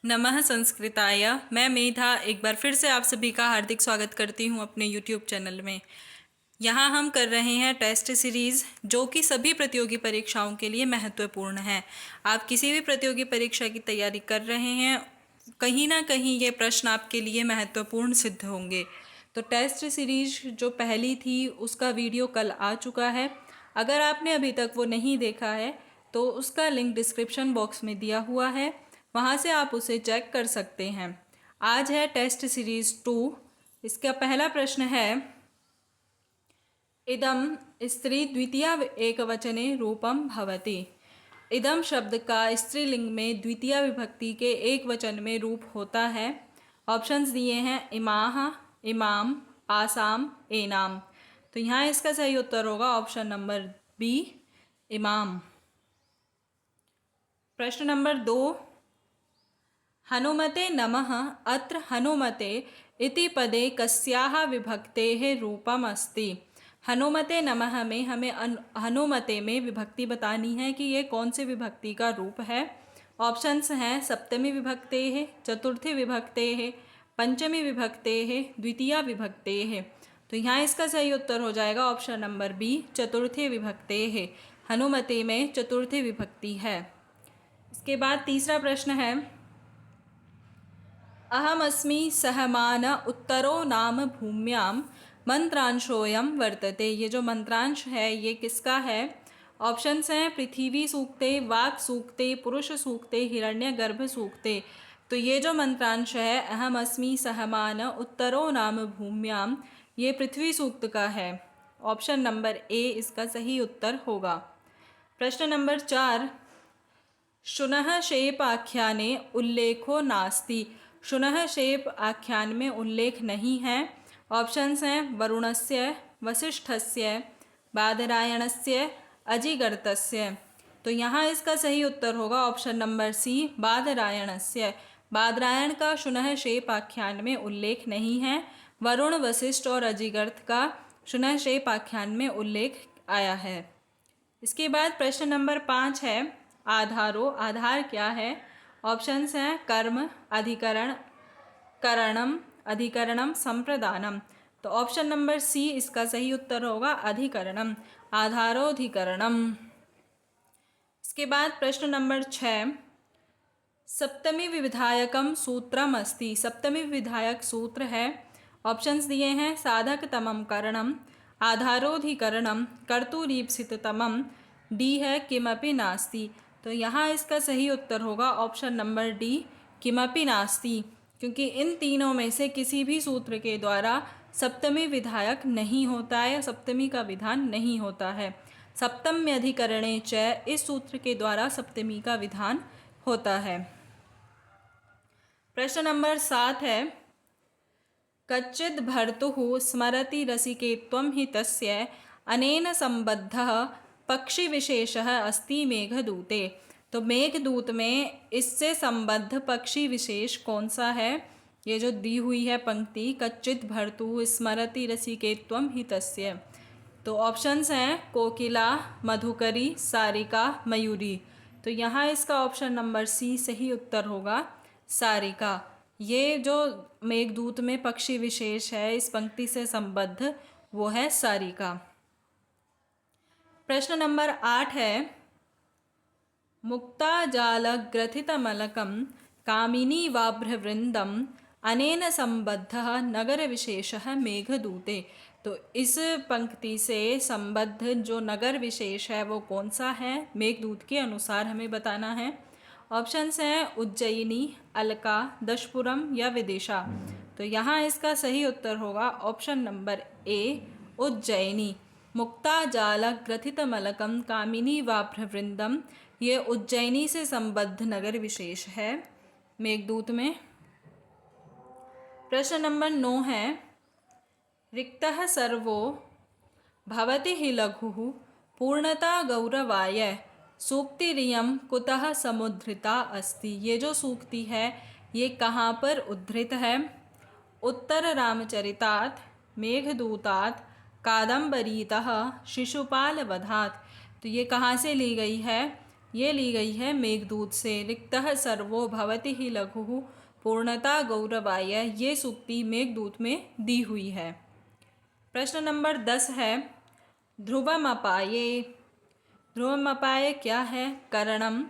नमः संस्कृताय। मैं मेधा एक बार फिर से आप सभी का हार्दिक स्वागत करती हूं अपने YouTube चैनल में। यहाँ हम कर रहे हैं टेस्ट सीरीज़ जो कि सभी प्रतियोगी परीक्षाओं के लिए महत्वपूर्ण है। आप किसी भी प्रतियोगी परीक्षा की तैयारी कर रहे हैं, कहीं ना कहीं ये प्रश्न आपके लिए महत्वपूर्ण सिद्ध होंगे। तो टेस्ट सीरीज जो पहली थी उसका वीडियो कल आ चुका है। अगर आपने अभी तक वो नहीं देखा है तो उसका लिंक डिस्क्रिप्शन बॉक्स में दिया हुआ है, वहाँ से आप उसे चेक कर सकते हैं। आज है टेस्ट सीरीज 2। इसका पहला प्रश्न है, इदम स्त्री द्वितीया एकवचने रूपम भवति। इदम शब्द का स्त्रीलिंग में द्वितीय विभक्ति के एक वचन में रूप होता है। ऑप्शंस दिए हैं इमाह, इमाम, आसाम, एनाम। तो यहाँ इसका सही उत्तर होगा ऑप्शन नंबर बी, इमाम। प्रश्न नंबर 2, हनुमते नमः अत्र हनुमते इति पदे कस्याः विभक्तेः रूपम अस्ति। हनुमते नमः में हमें हनुमते में विभक्ति बतानी है कि ये कौन सी विभक्ति का रूप है। ऑप्शंस हैं सप्तमी विभक्तेः, चतुर्थी विभक्तेः, पंचमी विभक्तेः, द्वितीया विभक्तेः। तो यहाँ इसका सही उत्तर हो जाएगा ऑप्शन नंबर बी, चतुर्थी विभक्तेः। हनुमते में चतुर्थी विभक्ति है। इसके बाद तीसरा प्रश्न है, अहमस्मि सहमान उत्तरो नाम भूम्यां मंत्रांशोऽयं वर्तते। ये जो मंत्रांश है ये किसका है। ऑप्शंस हैं पृथ्वी सूक्ते, वाक् सूक्ते, पुरुष सूक्ते, हिरण्यगर्भ सूक्ते। तो ये जो मंत्रांश है अहमस्मि सहमान उत्तरो नाम भूम्यां, ये पृथ्वी सूक्त का है। ऑप्शन नंबर ए इसका सही उत्तर होगा। प्रश्न नंबर 4, शुनः शेप आख्याने उल्लेखो नास्ति। शुनः शेप आख्यान में उल्लेख नहीं है। ऑप्शंस हैं वरुणस्य, वसिष्ठस्य, बादरायणस्य, अजिगर्तस्य। तो यहाँ इसका सही उत्तर होगा ऑप्शन नंबर सी, बादरायणस्य। बादरायण का शुनः शेप आख्यान में उल्लेख नहीं है। वरुण, वशिष्ठ और अजिगर्त का शुनः शेप आख्यान में उल्लेख आया है। इसके बाद प्रश्न नंबर 5 है, आधारो। आधार क्या है। ऑप्शंस हैं कर्म, अधिकरण, करणम, अधिकरणम, संप्रदानम। तो ऑप्शन नंबर सी इसका सही उत्तर होगा, अधिकरणम, आधारोधिकरणम। इसके बाद प्रश्न नंबर 6, सप्तमी विधायकम सूत्रम अस्ति। सप्तमी विधायक सूत्र है। ऑप्शंस दिए हैं साधक तमम करणम, आधारोधिकरणम, कर्तुरीप्सिततमम, डी है किमपि नास्ति। तो यहाँ इसका सही उत्तर होगा ऑप्शन नंबर डी, किमपि नास्ति, क्योंकि इन तीनों में से किसी भी सूत्र के द्वारा सप्तमी विधायक नहीं होता है, सप्तमी का विधान नहीं होता है। सप्तम्यधिकरणे च, इस सूत्र के द्वारा सप्तमी का विधान होता है। प्रश्न नंबर 7 है, कच्चिद् भर्तुः स्मरति रसिकेत्वं हि तस्य अनेन संबद्धः पक्षी विशेषः अस्ति मेघदूते। तो मेघदूत में इससे संबद्ध पक्षी विशेष कौन सा है। ये जो दी हुई है पंक्ति, कच्चिद् भर्तुः स्मरति रसिकेत्वं हि तस्य। तो ऑप्शंस हैं कोकिला, मधुकरी, सारिका, मयूरी। तो यहाँ इसका ऑप्शन नंबर सी सही उत्तर होगा, सारिका। ये जो मेघदूत में पक्षी विशेष है इस पंक्ति से संबद्ध, वो है सारिका। प्रश्न नंबर 8 है, मुक्ताजालग्रथितमलकं कामिनी वाभ्रवृंदम अनेन संबद्धः नगर विशेषः मेघदूते। तो इस पंक्ति से संबद्ध जो नगर विशेष है वो कौन सा है, मेघदूत के अनुसार हमें बताना है। ऑप्शंस हैं उज्जयिनी, अलका, दशपुरम या विदिशा। तो यहाँ इसका सही उत्तर होगा ऑप्शन नंबर ए, उज्जयिनी। मुक्ताजालग्रथितमलकं कामिनी वाभ्रवृंदम, ये उज्जयिनी से संबद्ध नगर विशेष है मेघदूत में। प्रश्न नंबर 9 है, रिक्तः सर्वो भवति हि लघुः पूर्णता गौरवाय सूक्तिरियं कुतः समुद्धृता अस्ति। ये जो सूक्ति है ये कहाँ पर उद्धृत है। उत्तर रामचरितात्, मेघदूतात्, कादम्बरीतः, शिशुपाल वधात्। तो ये कहाँ से ली गई है। ये ली गई है मेघदूत से। रिक्तः सर्वो भवति ही लघुः पूर्णता गौरवाय, ये सूक्ति मेघदूत में दी हुई है। प्रश्न नंबर 10 है ध्रुवमपाये। ध्रुवमपाये क्या है? करणम,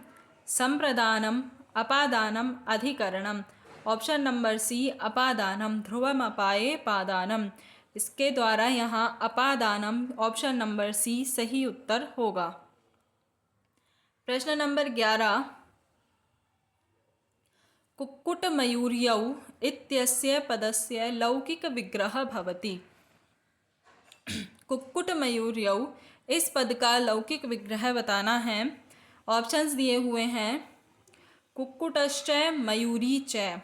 संप्रदानम, अपादानम, अधिकरणम। ऑप्शन नंबर सी अपादानम, ध्रुवमपाये पादानम। इसके द्वारा यहाँ अपादानम ऑप्शन नंबर सी सही उत्तर होगा। प्रश्न नंबर 11 कुक्कुटमयूर्यौ इत्यस्य पदस्य लौकिक विग्रह भवति। कुक्कुटमयूर्यौ इस पद का लौकिक विग्रह बताना है। ऑप्शंस दिए हुए हैं कुक्कुटश्च मयूरी च,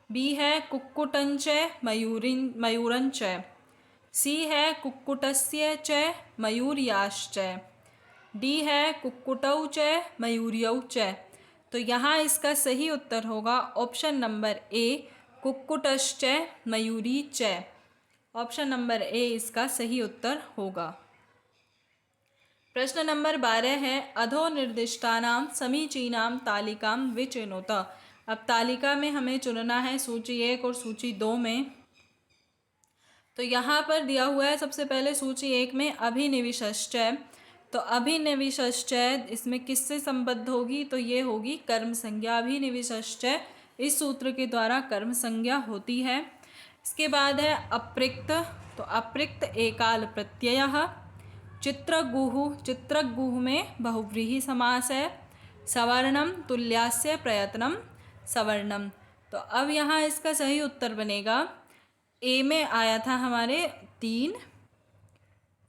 बी है कुक्कुटंच मयूरंच, सी है कुक्कुटस्य च मयूर्याश्च, डी है कुक्कुटौ च मयूर्यौ च। तो यहाँ इसका सही उत्तर होगा ऑप्शन नंबर ए कुक्कुटश्च मयूरी च। ऑप्शन नंबर ए इसका सही उत्तर होगा। प्रश्न नंबर 12 है अधो निर्दिष्टानां समीचीनां तालिकां विचिनोत। अब तालिका में हमें चुनना है सूची 1 और सूची 2 में। तो यहाँ पर दिया हुआ है सबसे पहले सूची 1 में अभिनिविशश्च। तो अभिनिविशश्च इसमें किससे संबद्ध होगी? तो ये होगी कर्म संज्ञा। अभिनिविशश्च इस सूत्र के द्वारा कर्म संज्ञा होती है। इसके बाद है अप्रिक्त। तो अप्रिक्त एकाल प्रत्ययः। चित्रगुः, चित्रगुः में बहुव्रीहि समास है। सवर्णम तुल्यास्य प्रयत्नम सवर्णम। तो अब यहाँ इसका सही उत्तर बनेगा ए में आया था हमारे 3,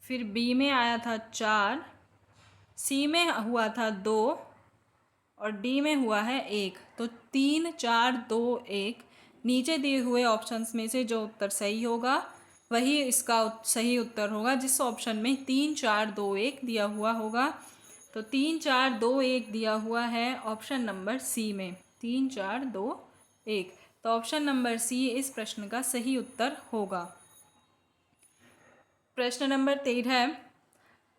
फिर बी में आया था 4, सी में हुआ था 2 और डी में हुआ है 1। तो 3 4 2 1 नीचे दिए हुए ऑप्शंस में से जो उत्तर सही होगा वही इसका सही उत्तर होगा, जिस ऑप्शन में 3 4 2 1 दिया हुआ होगा। तो 3 4 2 1 दिया हुआ है ऑप्शन नंबर सी में, 3 4 2 1। तो ऑप्शन नंबर सी इस प्रश्न का सही उत्तर होगा। प्रश्न नंबर 13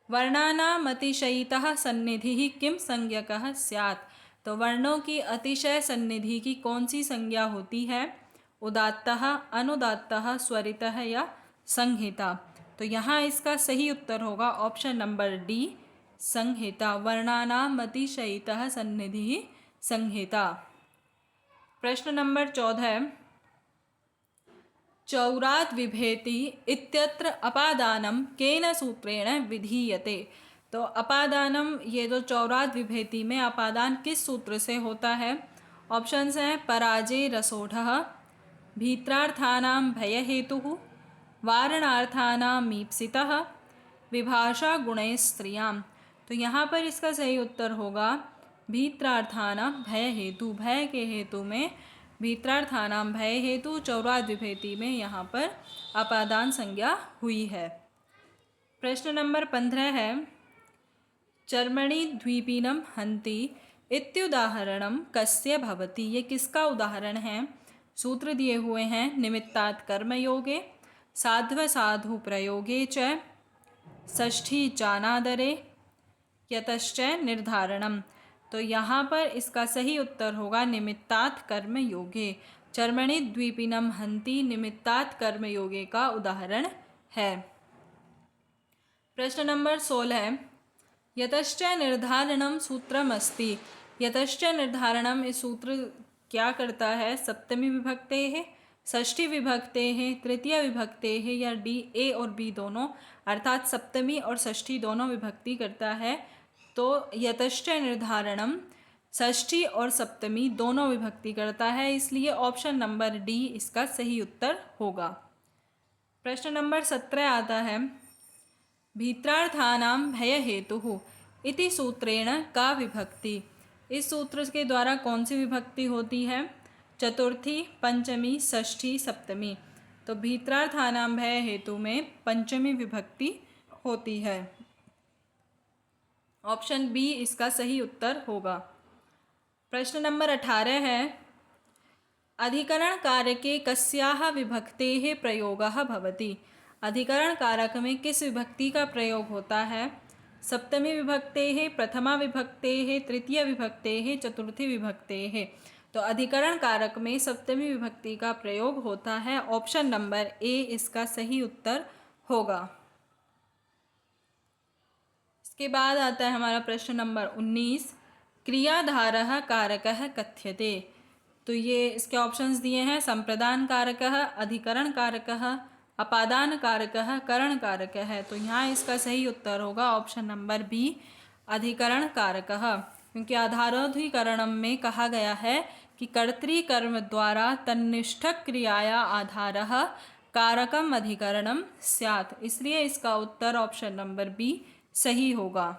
वर्णानाम् अतिशयितः सन्निधिः किम संज्ञकः स्यात्। तो वर्णों की अतिशय सन्निधि की कौन सी संज्ञा होती है? उदात्तः, अनुदात्तः, स्वरितः या संहिता। तो यहाँ इसका सही उत्तर होगा ऑप्शन नंबर डी संहिता। वर्णानाम् अतिशयितः सन्निधिः संहिता। प्रश्न नंबर 14 चौरात् विभेति इत्यत्र अपादानम केन सूत्रेण विधीयते। तो अपादानम, ये जो चौरात् विभेति में अपादान किस सूत्र से होता है? ऑप्शंस हैं पराजे रसोढ़ः, भीत्रार्थानां भयहेतुः, वारणार्थानां मीप्सितः, विभाषा गुणैः स्त्रियां। तो यहाँ पर इसका सही उत्तर होगा भीत्रार्थानां भय हेतु। भय के हेतु में भीत्रार्थानां भय हेतु चौरात् विभेति में यहाँ पर अपादान संज्ञा हुई है। प्रश्न नंबर 15 है चर्मणि द्वीपिनम हन्ति इत्युदाहरणम कस्य भवति। ये किसका उदाहरण है? सूत्र दिए हुए हैं निमित्तात् कर्मयोगे, साध्वसाधु प्रयोगे च, षष्ठी जानादरे, यतश्च निर्धारणम। तो यहाँ पर इसका सही उत्तर होगा निमित्तात् कर्मयोगे। चर्मणि द्वीपिनम हन्ति निमित्तात् कर्मयोगे का उदाहरण है। प्रश्न नंबर 16 यतश्च निर्धारणम सूत्रमस्ति। यतश्च निर्धारणम इस सूत्र क्या करता है? सप्तमी विभक्ते है, षष्ठी विभक्ते है, तृतीय विभक्ते है या डी ए और बी दोनों, अर्थात सप्तमी और षष्ठी दोनों विभक्ति करता है। तो यतश्च निर्धारणम षष्ठी और सप्तमी दोनों विभक्ति करता है, इसलिए ऑप्शन नंबर डी इसका सही उत्तर होगा। प्रश्न नंबर 17 आता है भीत्रार्थानां भय हेतुः इति सूत्रेण का विभक्ति। इस सूत्र के द्वारा कौन सी विभक्ति होती है? चतुर्थी, पंचमी, षष्ठी, सप्तमी। तो भीत्रार्थानां भय हेतु में पंचमी विभक्ति होती है। ऑप्शन बी इसका सही उत्तर होगा। प्रश्न नंबर 18 है अधिकरण कारके कस्याः विभक्तेः प्रयोगः भवति। अधिकरण कारक में किस विभक्ति का प्रयोग होता है? सप्तमी विभक्तेः, प्रथमा विभक्तेः, तृतीय विभक्तेः, चतुर्थी विभक्तेः। तो अधिकरण कारक में सप्तमी विभक्ति का प्रयोग होता है। ऑप्शन नंबर ए इसका सही उत्तर होगा। इसके बाद आता है हमारा प्रश्न नंबर 19, क्रियाधारः कारकः कथ्यते। तो ये इसके ऑप्शंस दिए हैं, संप्रदान कारकः, अधिकरण कारकः, अपादान कारकः, करण कारकः। तो यहाँ इसका सही उत्तर होगा ऑप्शन नंबर बी, अधिकरण कारकः, क्योंकि आधारोधिकरणम में कहा गया है कि कर्तृकर्म द्वारा तन्निष्ठक क्रियाया आधारः कारकम अधिकरणम स्यात्, इसलिए इसका उत्तर ऑप्शन नंबर बी सही होगा।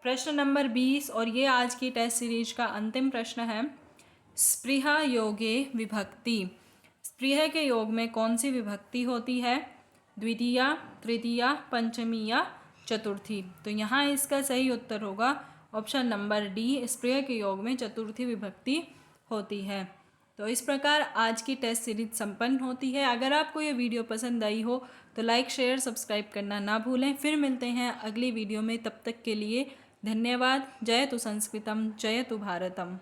प्रश्न नंबर 20 और ये आज की टेस्ट सीरीज का अंतिम प्रश्न है। स्पृहा योगे विभक्ति, स्पृह के योग में कौन सी विभक्ति होती है? द्वितीया, तृतीया, पंचमी या चतुर्थी। तो यहाँ इसका सही उत्तर होगा ऑप्शन नंबर डी, स्पृह के योग में चतुर्थी विभक्ति होती है। तो इस प्रकार आज की टेस्ट सीरीज संपन्न होती है। अगर आपको ये वीडियो पसंद आई हो तो लाइक, शेयर, सब्सक्राइब करना ना भूलें। फिर मिलते हैं अगली वीडियो में, तब तक के लिए धन्यवाद। जयतु संस्कृतम, जयतु भारतम।